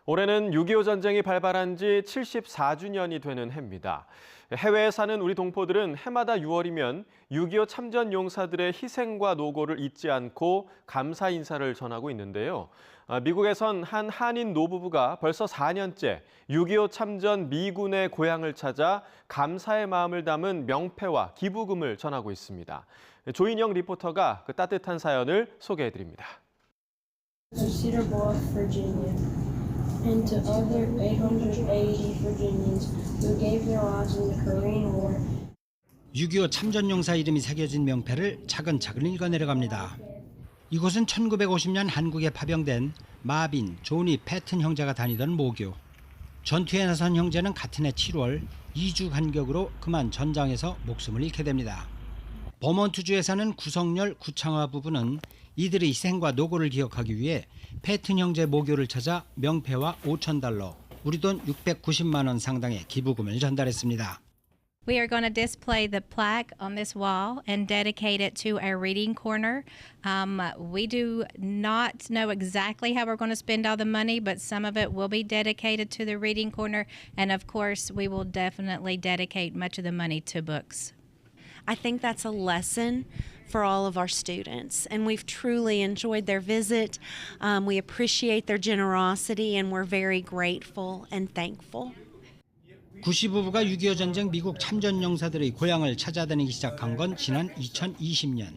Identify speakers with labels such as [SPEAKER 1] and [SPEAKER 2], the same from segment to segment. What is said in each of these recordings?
[SPEAKER 1] 올해는 6.25 전쟁이 발발한 지 74주년이 되는 해입니다. 해외에 사는 우리 동포들은 해마다 6월이면 6.25 참전 용사들의 희생과 노고를 잊지 않고 감사 인사를 전하고 있는데요. 미국에선 한 한인 노부부가 벌써 4년째 6.25 참전 미군의 고향을 찾아 감사의 마음을 담은 명패와 기부금을 전하고 있습니다. 조인영 리포터가 그 따뜻한 사연을 소개해드립니다.
[SPEAKER 2] Cedar Bluff, Virginia, and to other 880 Virginians who gave their lives in the Korean War.
[SPEAKER 3] 6.25 참전용사 이름이 새겨진 명패를 차근차근 읽어내려갑니다. 이곳은 1950년 한국에 파병된 마빈, 조니, 패튼 형제가 다니던 모교. 전투에 나선 형제는 같은 해 7월 2주 간격으로 그만 전장에서 목숨을 잃게 됩니다. 버몬트주에 사는 구성열, 구창화 부부는 이들의 희생과 노고를 기억하기 위해 패튼 형제 모교를 찾아 명패와 $5,000, 우리 돈 690만 원 상당의 기부금을 전달했습니다.
[SPEAKER 4] We are going to display the plaque on this wall and dedicate it to our reading corner. We do not know exactly how we're going to spend all the money, but some of it will be dedicated to the reading corner. And of course, we will definitely dedicate much of the money to books.
[SPEAKER 5] I think that's a lesson for all of our students, and we've truly enjoyed their visit. We appreciate their generosity, and we're very grateful and thankful.
[SPEAKER 3] 구시 부부가 6.25 전쟁 미국 참전 용사들의 고향을 찾아다니기 시작한 건 지난 2020년.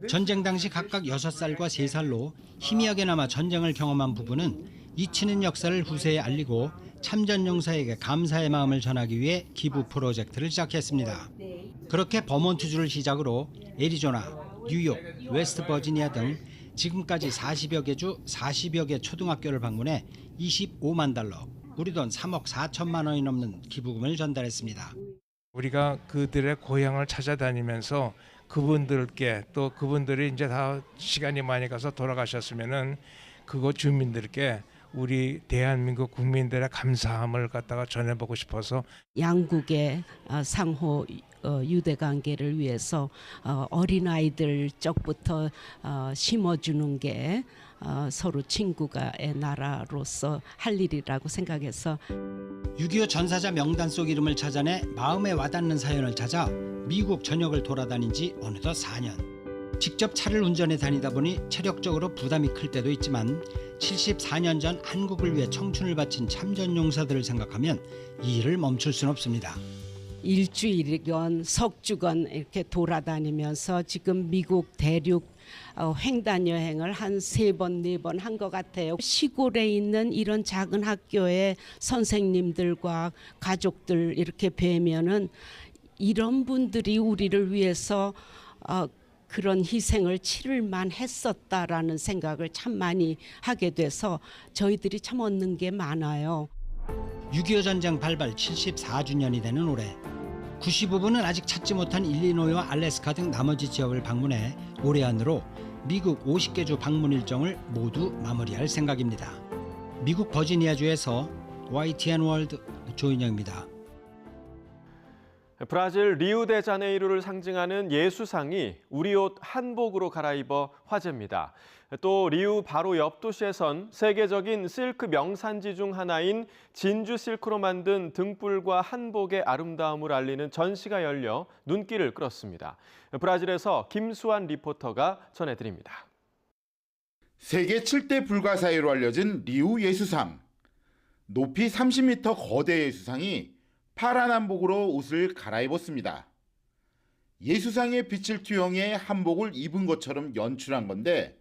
[SPEAKER 3] 전쟁 당시 각각 6살과 3살로 희미하게나마 전쟁을 경험한 부부는 잊히는 역사를 후세에 알리고 참전 용사에게 감사의 마음을 전하기 위해 기부 프로젝트를 시작했습니다. 그렇게 버몬트주를 시작으로 애리조나, 뉴욕, 웨스트 버지니아 등 지금까지 40여 개 주 40여 개 초등학교를 방문해 $25만, 우리 돈 3억 4천만 원이 넘는 기부금을 전달했습니다.
[SPEAKER 6] 우리가 그들의 고향을 찾아다니면서 그분들께 또 그분들이 이제 다 시간이 많이 가서 돌아가셨으면은 그곳 주민들께 우리 대한민국 국민들의 감사함을 갖다가 전해보고 싶어서
[SPEAKER 7] 양국의 상호 유대 관계를 위해서 어린아이들 쪽부터 심어주는 게 서로 친구가의 나라로서 할 일이라고 생각해서
[SPEAKER 3] 6.25 전사자 명단 속 이름을 찾아내 마음에 와닿는 사연을 찾아 미국 전역을 돌아다닌 지 어느덧 4년. 직접 차를 운전해 다니다 보니 체력적으로 부담이 클 때도 있지만 74년 전 한국을 위해 청춘을 바친 참전 용사들을 생각하면 이 일을 멈출 수는 없습니다.
[SPEAKER 7] 일주일이건 석주건 이렇게 돌아다니면서 지금 미국 대륙 횡단 여행을 한 3번, 4번 한 것 같아요. 시골에 있는 이런 작은 학교의 선생님들과 가족들 이렇게 뵈면은 이런 분들이 우리를 위해서 그런 희생을 치를 만했었다라는 생각을 참 많이 하게 돼서 저희들이 참 얻는 게 많아요.
[SPEAKER 3] 6.25 전쟁 발발 74주년이 되는 올해 구시 부부는 아직 찾지 못한 일리노이와 알래스카 등 나머지 지역을 방문해 올해 안으로 미국 50개 주 방문 일정을 모두 마무리할 생각입니다. 미국 버지니아주에서 YTN 월드 조인영입니다.
[SPEAKER 1] 브라질 리우데자네이루를 상징하는 예수상이 우리 옷 한복으로 갈아입어 화제입니다. 또 리우 바로 옆 도시에선 세계적인 실크 명산지 중 하나인 진주 실크로 만든 등불과 한복의 아름다움을 알리는 전시가 열려 눈길을 끌었습니다. 브라질에서 김수환 리포터가 전해드립니다.
[SPEAKER 8] 세계 7대 불가사의로 알려진 리우 예수상. 높이 30m 거대 예수상이 파란 한복으로 옷을 갈아입었습니다. 예수상의 빛을 투영해 한복을 입은 것처럼 연출한 건데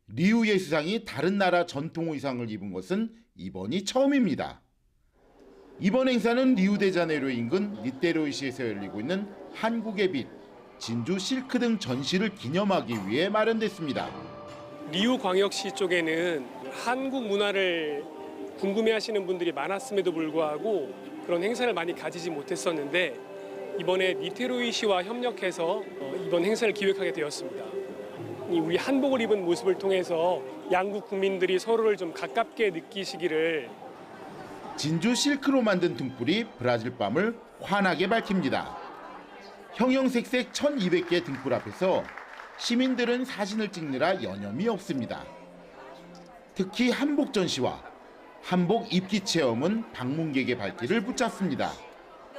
[SPEAKER 8] 리우 예수상이 다른 나라 전통 의상을 입은 것은 이번이 처음입니다. 이번 행사는 리우데자네이루 인근 니테로이시에서 열리고 있는 한국의 빛, 진주 실크 등 전시를 기념하기 위해 마련됐습니다.
[SPEAKER 9] 리우 광역시 쪽에는 한국 문화를 궁금해하시는 분들이 많았음에도 불구하고 그런 행사를 많이 가지지 못했었는데 이번에 니테로이시와 협력해서 이번 행사를 기획하게 되었습니다. 우리 한복을 입은 모습을 통해서 양국 국민들이 서로를 좀 가깝게 느끼시기를.
[SPEAKER 8] 진주 실크로 만든 등불이 브라질 밤을 환하게 밝힙니다. 형형색색 1200개 등불 앞에서 시민들은 사진을 찍느라 여념이 없습니다. 특히 한복 전시와 한복 입기 체험은 방문객의 발길을 붙잡습니다.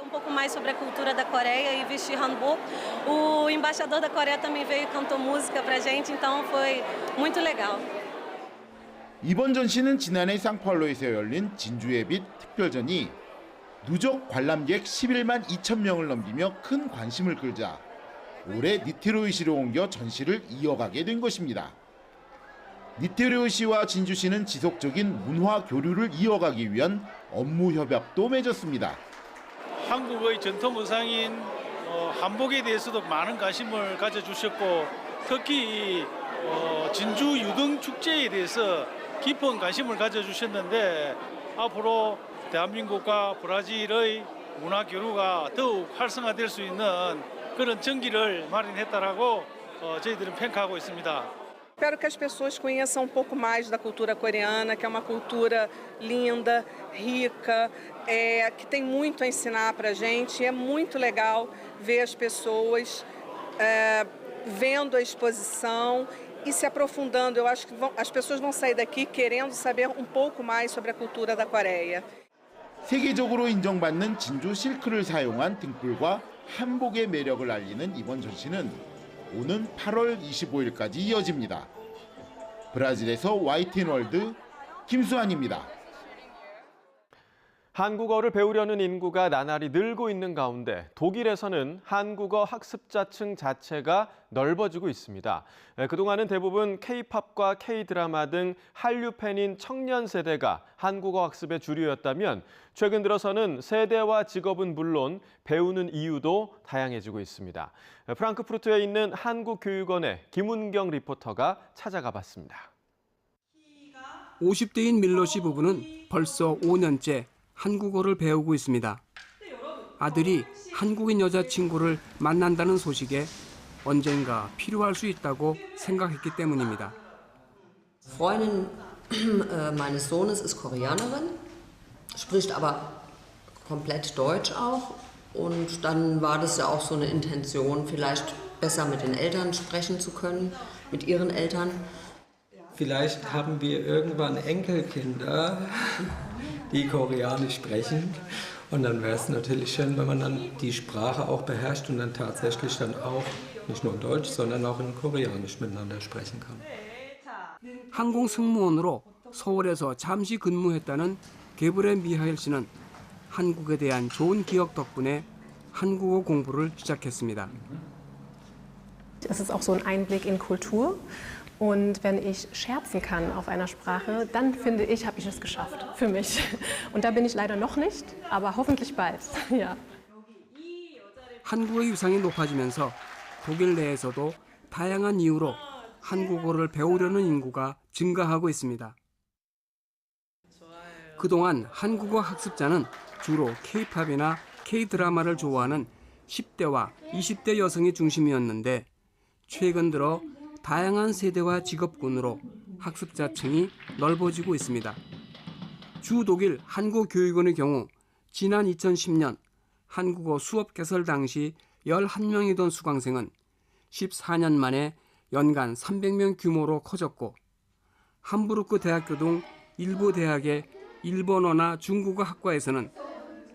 [SPEAKER 10] Um pouco mais sobre a cultura da Coreia e vestir hanbok. O embaixador da Coreia também veio e cantou música pra gente, então foi muito legal.
[SPEAKER 8] 이번 전시는 지난해 상파울루에서 열린 진주의 빛 특별전이 누적 관람객 11만 2천 명을 넘기며 큰 관심을 끌자 올해 니테로이시로 옮겨 전시를 이어가게 된 것입니다. 니테로이시와 진주시는 지속적인 문화 교류를 이어가기 위한 업무 협약도 맺었습니다.
[SPEAKER 11] 한국의 전통 의상인 한복에 대해서도 많은 관심을 가져주셨고 특히 진주 유등 축제에 대해서 깊은 관심을 가져주셨는데 앞으로 대한민국과 브라질의 문화 교류가 더욱 활성화될 수 있는 그런 전기를 마련했다라고 저희들은 평가하고 있습니다.
[SPEAKER 12] Espero que as pessoas conheçam um pouco mais da cultura coreana, que é uma cultura linda, rica, que tem muito a ensinar para a gente. É muito legal ver as pessoas vendo a exposição e se aprofundando. Eu acho que as pessoas vão sair daqui querendo saber um pouco mais sobre a cultura da Coreia.
[SPEAKER 8] 세계적으로 인정받는 진주 실크를 사용한 등불과 한복의 매력을 알리는 이번 전시는 오는 8월 25일까지 이어집니다. 브라질에서 YTN월드 김수환입니다.
[SPEAKER 1] 한국어를 배우려는 인구가 나날이 늘고 있는 가운데 독일에서는 한국어 학습자층 자체가 넓어지고 있습니다. 그동안은 대부분 K-팝과 K-드라마 등 한류 팬인 청년 세대가 한국어 학습의 주류였다면 최근 들어서는 세대와 직업은 물론 배우는 이유도 다양해지고 있습니다. 프랑크푸르트에 있는 한국교육원의 김은경 리포터가 찾아가 봤습니다.
[SPEAKER 13] 50대인 밀러 씨 부부는 벌써 5년째 한국어를 배우고 있습니다. 아들이 한국인 여자친구를 만난다는 소식에 언젠가 필요할 수 있다고 생각했기 때문입니다.
[SPEAKER 14] Freundin meines Sohnes ist Koreanerin, spricht aber komplett Deutsch auch. Und dann war das ja auch so eine Intention, vielleicht besser mit den Eltern sprechen zu können, mit ihren Eltern.
[SPEAKER 15] Vielleicht haben wir irgendwann Enkelkinder, die Koreanisch sprechen. Und dann wäre es natürlich schön, wenn man dann die Sprache auch beherrscht und dann tatsächlich dann auch nicht nur in Deutsch, sondern auch in Koreanisch miteinander sprechen kann.
[SPEAKER 13] 항공 승무원으로 서울에서 잠시 근무했다는 게브레 미하일 씨는 한국에 대한 좋은 기억 덕분에 한국어 공부를 시작했습니다.
[SPEAKER 16] Es ist auch so ein Einblick in Kultur. Und wenn ich scherzen kann auf einer Sprache, dann finde ich, habe ich es geschafft für mich. Und da bin ich leider noch nicht, aber hoffentlich bald. Ja.
[SPEAKER 13] 한국의 위상이 높아지면서 독일 내에서도 다양한 이유로 한국어를 배우려는 인구가 증가하고 있습니다. 그동안 한국어 학습자는 주로 K-팝이나 K-드라마를 좋아하는 10대와 20대 여성이 중심이었는데 최근 들어 다양한 세대와 직업군으로 학습자층이 넓어지고 있습니다. 주 독일 한국교육원의 경우 지난 2010년 한국어 수업 개설 당시 11명이던 수강생은 14년 만에 연간 300명 규모로 커졌고 함부르크 대학교 등 일부 대학의 일본어나 중국어 학과에서는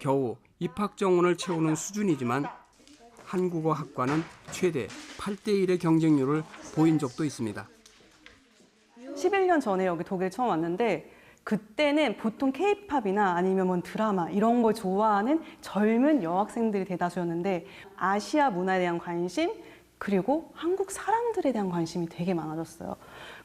[SPEAKER 13] 겨우 입학 정원을 채우는 수준이지만 한국어 학과는 최대 8대1의 경쟁률을 보인 적도 있습니다.
[SPEAKER 17] 11년 전에 여기 독일 처음 왔는데 그때는 보통 K-팝이나 아니면 뭐 드라마 이런 걸 좋아하는 젊은 여학생들이 대다수였는데 아시아 문화에 대한 관심 그리고 한국 사람들에 대한 관심이 되게 많아졌어요.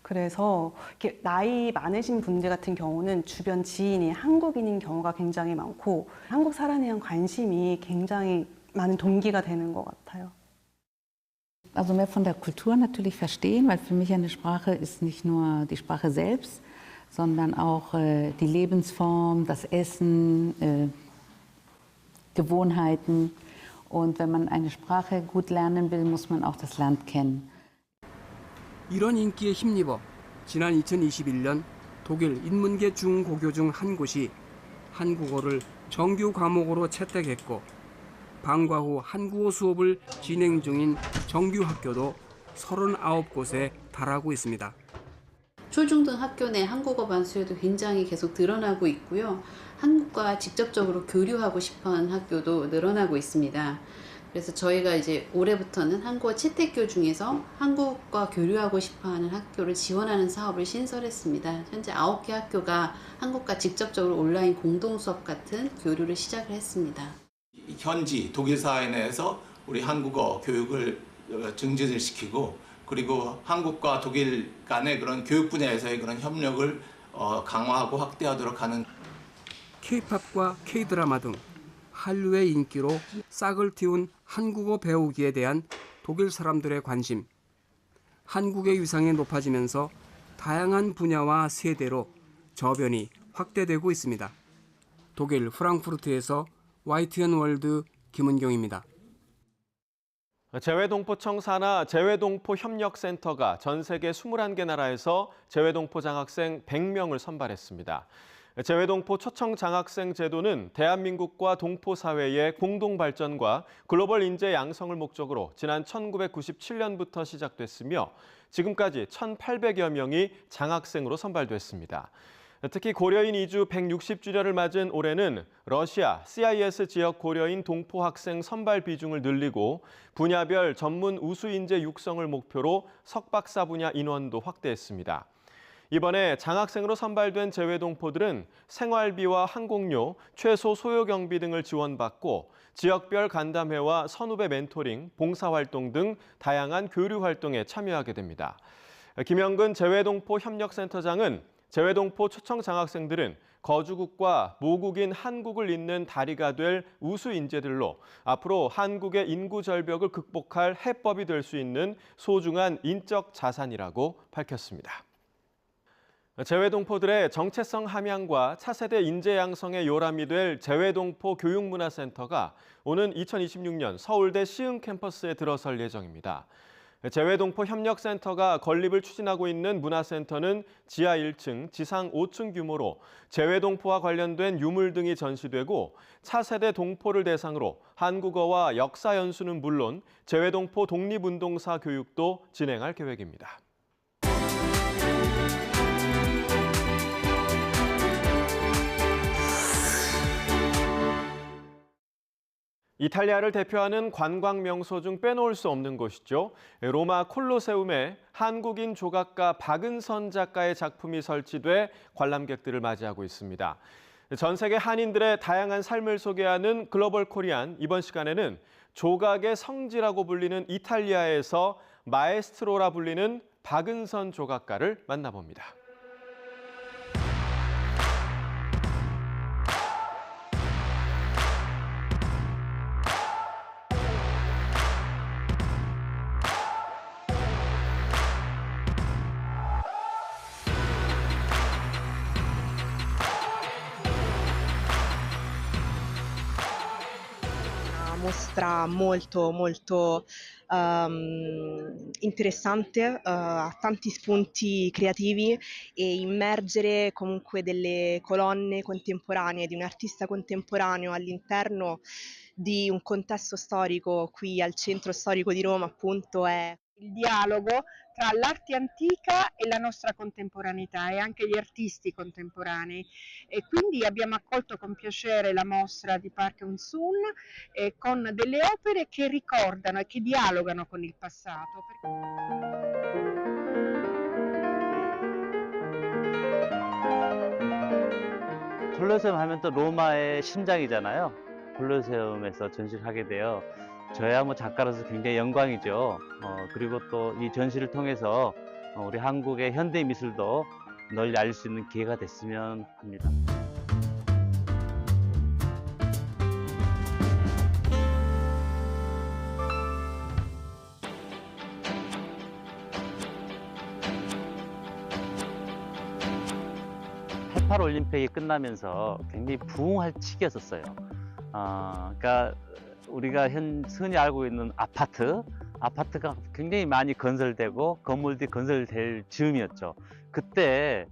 [SPEAKER 17] 그래서 이렇게 나이 많으신 분들 같은 경우는 주변 지인이 한국인인 경우가 굉장히 많고 한국 사람에 대한 관심이 굉장히 많은 동기가 되는 것 같아요.
[SPEAKER 18] Also mehr von der Kultur natürlich verstehen, weil für mich eine Sprache ist nicht nur die Sprache selbst, sondern auch die Lebensform, das Essen, Gewohnheiten. Und wenn man eine Sprache gut lernen will, muss man auch das Land kennen.
[SPEAKER 13] 이런 인기에 힘입어 지난 2021년 독일 인문계 중고교 중 한 곳이 한국어를 정규 과목으로 채택했고 방과 후 한국어 수업을 진행 중인 정규 학교도 39곳에 달하고 있습니다.
[SPEAKER 18] 초중등학교 내 한국어반 수요도 굉장히 계속 늘어나고 있고요. 한국과 직접적으로 교류하고 싶어하는 학교도 늘어나고 있습니다. 그래서 저희가 이제 올해부터는 한국어 채택교 중에서 한국과 교류하고 싶어하는 학교를 지원하는 사업을 신설했습니다. 현재 9개 학교가 한국과 직접적으로 온라인 공동수업 같은 교류를 시작을 했습니다.
[SPEAKER 19] 현지 독일 사회 내에서 우리 한국어 교육을 증진을 시키고 그리고 한국과 독일 간의 그런 교육 분야에서의 그런 협력을 강화하고 확대하도록 하는
[SPEAKER 13] K-팝과 K-드라마 등 한류의 인기로 싹을 틔운 한국어 배우기에 대한 독일 사람들의 관심, 한국의 위상이 높아지면서 다양한 분야와 세대로 저변이 확대되고 있습니다. 독일 프랑크푸르트에서 YTN 월드 김은경입니다.
[SPEAKER 1] 재외동포청 산하 재외동포협력센터가 전 세계 21개 나라에서 재외동포 장학생 100명을 선발했습니다. 재외동포 초청 장학생 제도는 대한민국과 동포 사회의 공동 발전과 글로벌 인재 양성을 목적으로 지난 1997년부터 시작됐으며 지금까지 1,800여 명이 장학생으로 선발됐습니다. 특히 고려인 이주 160주년을 맞은 올해는 러시아, CIS 지역 고려인 동포 학생 선발 비중을 늘리고 분야별 전문 우수 인재 육성을 목표로 석박사 분야 인원도 확대했습니다. 이번에 장학생으로 선발된 재외동포들은 생활비와 항공료, 최소 소요 경비 등을 지원받고 지역별 간담회와 선후배 멘토링, 봉사활동 등 다양한 교류 활동에 참여하게 됩니다. 김영근 재외동포 협력센터장은 재외동포 초청 장학생들은 거주국과 모국인 한국을 잇는 다리가 될 우수 인재들로 앞으로 한국의 인구 절벽을 극복할 해법이 될 수 있는 소중한 인적 자산이라고 밝혔습니다. 재외동포들의 정체성 함양과 차세대 인재 양성의 요람이 될 재외동포 교육문화센터가 오는 2026년 서울대 시흥 캠퍼스에 들어설 예정입니다. 재외동포 협력센터가 건립을 추진하고 있는 문화센터는 지하 1층, 지상 5층 규모로 재외동포와 관련된 유물 등이 전시되고 차세대 동포를 대상으로 한국어와 역사 연수는 물론 재외동포 독립운동사 교육도 진행할 계획입니다. 이탈리아를 대표하는 관광 명소 중 빼놓을 수 없는 곳이죠. 로마 콜로세움에 한국인 조각가 박은선 작가의 작품이 설치돼 관람객들을 맞이하고 있습니다. 전 세계 한인들의 다양한 삶을 소개하는 글로벌 코리안, 이번 시간에는 조각의 성지라고 불리는 이탈리아에서 마에스트로라 불리는 박은선 조각가를 만나봅니다.
[SPEAKER 20] Mostra molto interessante, ha tanti spunti creativi e immergere comunque delle colonne contemporanee di un artista contemporaneo all'interno di un contesto storico qui al centro storico di Roma appunto è il dialogo tra l'arte antica e la nostra contemporaneità e anche gli artisti contemporanei e quindi abbiamo accolto con piacere la mostra di Park Eun-sun con delle opere che ricordano e che dialogano con il passato.
[SPEAKER 21] 콜로세움 하면 또 로마의 심장이잖아요. 콜로세움에서 전시를 하게 되어 저야 뭐 작가로서 굉장히 영광이죠. 그리고 또 이 전시를 통해서 우리 한국의 현대 미술도 널리 알릴 수 있는 기회가 됐으면 합니다.18 올림픽이 끝나면서 굉장히 부흥할 시기였었어요. 그러니까 우리가 흔히 알고 있는 아파트가 굉장히 많이 건설되고 건물들이 건설될 즈음이었죠. 그때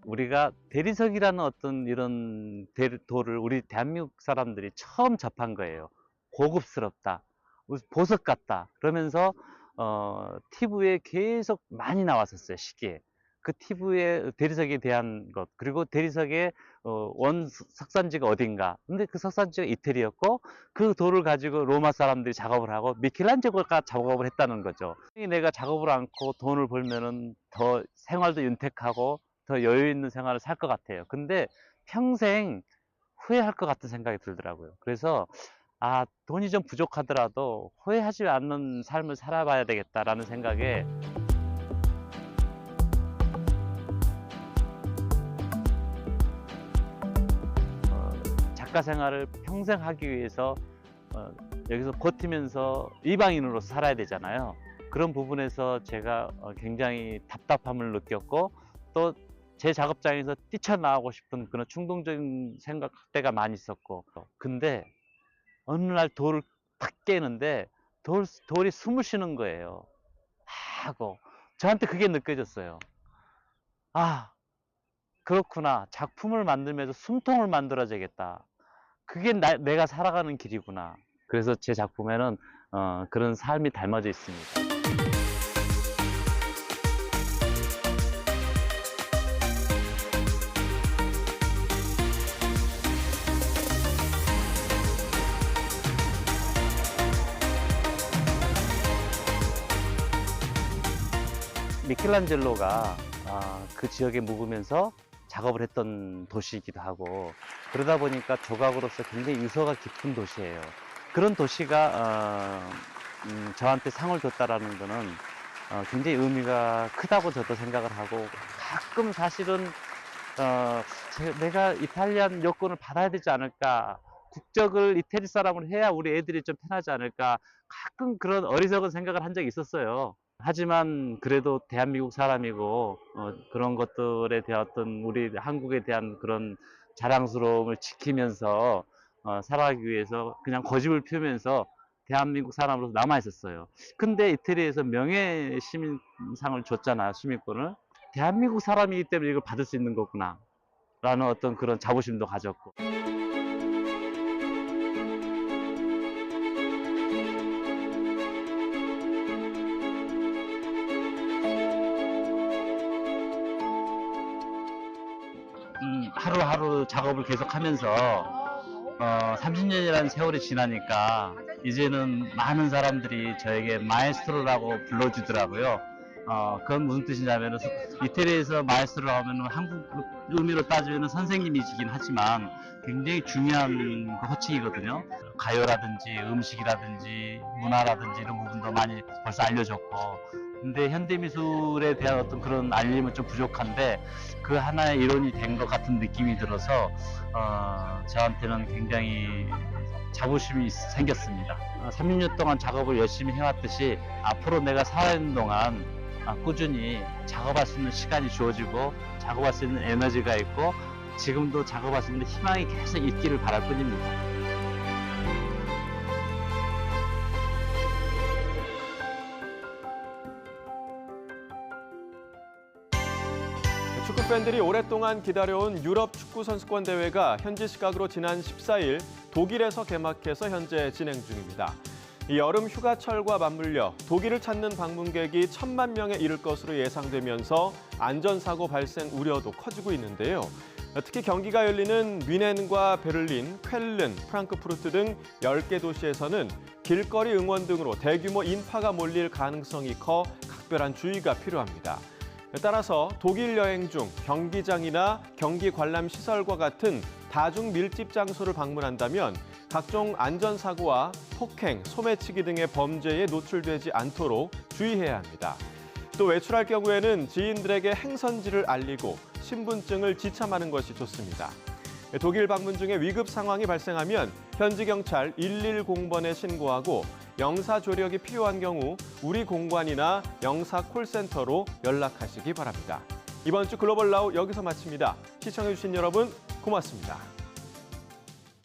[SPEAKER 21] 우리가 대리석이라는 어떤 이런 돌을 우리 대한민국 사람들이 처음 접한 거예요. 고급스럽다, 보석 같다 그러면서 TV에 계속 많이 나왔었어요, 시기에. 그 TV의 대리석에 대한 것, 그리고 대리석의 원 석산지가 어딘가. 근데 그 석산지가 이태리였고 그 돌을 가지고 로마 사람들이 작업을 하고 미켈란젤로가 작업을 했다는 거죠. 내가 작업을 않고 돈을 벌면은 더 생활도 윤택하고 더 여유 있는 생활을 살 것 같아요. 근데 평생 후회할 것 같은 생각이 들더라고요. 그래서 돈이 좀 부족하더라도 후회하지 않는 삶을 살아봐야 되겠다라는 생각에 작가 생활을 평생 하기 위해서 여기서 버티면서 이방인으로서 살아야 되잖아요. 그런 부분에서 제가 굉장히 답답함을 느꼈고 또 제 작업장에서 뛰쳐나오고 싶은 그런 충동적인 생각 때가 많이 있었고, 근데 어느 날 돌을 탁 깨는데 돌이 숨을 쉬는 거예요. 하고 저한테 그게 느껴졌어요. 그렇구나. 작품을 만들면서 숨통을 만들어야겠다. 그게 내가 살아가는 길이구나. 그래서 제 작품에는 그런 삶이 담아져 있습니다. 미켈란젤로가 그 지역에 묵으면서 작업을 했던 도시이기도 하고, 그러다 보니까 조각으로서 굉장히 유서가 깊은 도시예요. 그런 도시가 저한테 상을 줬다라는 거는 굉장히 의미가 크다고 저도 생각을 하고, 가끔 사실은 내가 이탈리안 여권을 받아야 되지 않을까, 국적을 이태리 사람으로 해야 우리 애들이 좀 편하지 않을까, 가끔 그런 어리석은 생각을 한 적이 있었어요. 하지만 그래도 대한민국 사람이고 그런 것들에 대한 어떤 우리 한국에 대한 그런 자랑스러움을 지키면서 살아가기 위해서 그냥 고집을 피우면서 대한민국 사람으로서 남아 있었어요. 근데 이태리에서 명예 시민상을 줬잖아요, 시민권을. 대한민국 사람이기 때문에 이걸 받을 수 있는 거구나 라는 어떤 그런 자부심도 가졌고. 하루하루 작업을 계속하면서 30년이라는 세월이 지나니까 이제는 많은 사람들이 저에게 마에스트로라고 불러주더라고요. 그건 무슨 뜻이냐면 이태리에서 마에스트로라고 하면 한국 의미로 따지면 선생님이시긴 하지만 굉장히 중요한 호칭이거든요. 가요라든지 음식이라든지 문화라든지 이런 부분도 많이 벌써 알려졌고, 근데 현대미술에 대한 어떤 그런 알림은 좀 부족한데 그 하나의 일원이 된 것 같은 느낌이 들어서 저한테는 굉장히 자부심이 생겼습니다. 30년 동안 작업을 열심히 해왔듯이 앞으로 내가 살아있는 동안 꾸준히 작업할 수 있는 시간이 주어지고 작업할 수 있는 에너지가 있고 지금도 작업할 수 있는 희망이 계속 있기를 바랄 뿐입니다.
[SPEAKER 1] 축구 팬들이 오랫동안 기다려온 유럽 축구 선수권 대회가 현지 시각으로 지난 14일 독일에서 개막해서 현재 진행 중입니다. 이 여름 휴가철과 맞물려 독일을 찾는 방문객이 1,000만 명에 이를 것으로 예상되면서 안전사고 발생 우려도 커지고 있는데요. 특히 경기가 열리는 뮌헨과 베를린, 쾰른, 프랑크푸르트 등 10개 도시에서는 길거리 응원 등으로 대규모 인파가 몰릴 가능성이 커 각별한 주의가 필요합니다. 따라서 독일 여행 중 경기장이나 경기 관람 시설과 같은 다중 밀집 장소를 방문한다면 각종 안전사고와 폭행, 소매치기 등의 범죄에 노출되지 않도록 주의해야 합니다. 또 외출할 경우에는 지인들에게 행선지를 알리고 신분증을 지참하는 것이 좋습니다. 독일 방문 중에 위급 상황이 발생하면 현지 경찰 110번에 신고하고 영사 조력이 필요한 경우 우리 공관이나 영사 콜센터로 연락하시기 바랍니다. 이번 주 글로벌 나우 여기서 마칩니다. 시청해주신 여러분 고맙습니다.